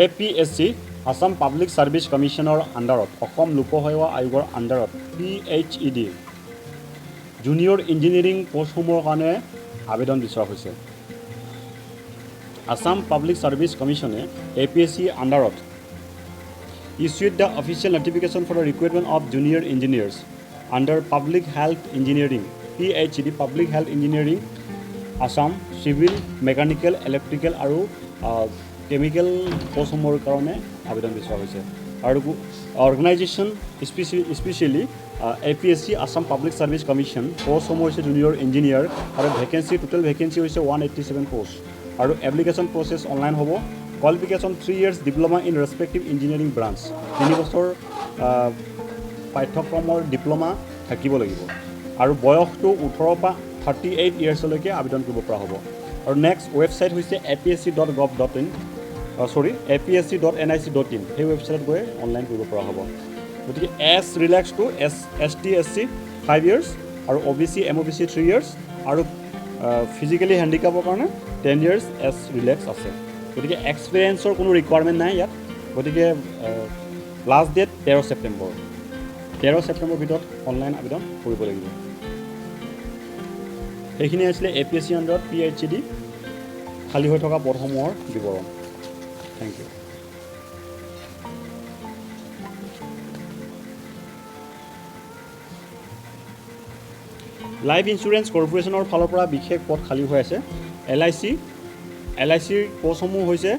APSC Assam public সাৰ্ভিচ কমিশ্যনৰ আণ্ডাৰত অসম লোকসেৱা আয়োগৰ আণ্ডাৰত PHED জুনিয়ৰ ইঞ্জিনিয়াৰিং পোষ্টসমূহৰ কাৰণে আবেদন বিচৰা হৈছে। আসাম পাব্লিক সাৰ্ভিচ কমিশ্যনে APSC আণ্ডাৰত issued the official notification for the recruitment of junior engineers under public health engineering PHED public health engineering Assam civil mechanical electrical আৰু কেমিকেল পোষ্টসমূহৰ কাৰণে আবেদন বিচৰা হৈছে। আৰু organisation specially APSC Assam public service commission পোষ্টসমূহ হৈছে জুনিয়ৰ ইঞ্জিনিয়াৰ আৰু ভেকেঞ্চি টোটেল ভেকেঞ্চি হৈছে 187 পোষ্ট আৰু এপ্লিকেশ্যন প্ৰচেছ অনলাইন হ'ব। Qualification 3 years diploma in respective engineering branch 3 বছৰ পাঠ্যক্ৰমৰ ডিপ্ল'মা থাকিব লাগিব আৰু বয়সটো 18 পৰা 38 ইয়াৰ্ছলৈকে আবেদন কৰিব পৰা হ'ব। আৰু নেক্সট ৱেবছাইট হৈছে apsc.gov.in apsc.nic.in সেই ৱেবছাইটত গৈ অনলাইন কৰিব পৰা হ'ব। গতিকে এছ relax to ST SC 5 years আৰু OBC MOBC 3 years আৰু ফিজিকেলি হেণ্ডিকাপৰ কাৰণে 10 years এছ ৰিলেক্স আছে। গতিকে এক্সপিৰিয়েঞ্চৰ কোনো ৰিকুৱাৰমেণ্ট নাই ইয়াত। গতিকে লাষ্ট ডেট 13 ছেপ্টেম্বৰ ভিতৰত অনলাইন আবেদন কৰিব লাগিব। সেইখিনি আছিলে APSC আণ্ডাৰত PHED খালী হৈ থকা পদসমূহৰ বিৱৰণ। Thank you. লাইফ ইঞ্চুৰেঞ্চ কৰ্পৰেশ্যনৰ ফালৰ পৰা বিশেষ পদ খালী হৈ আছে। LICৰ পষ্টসমূহ হৈছে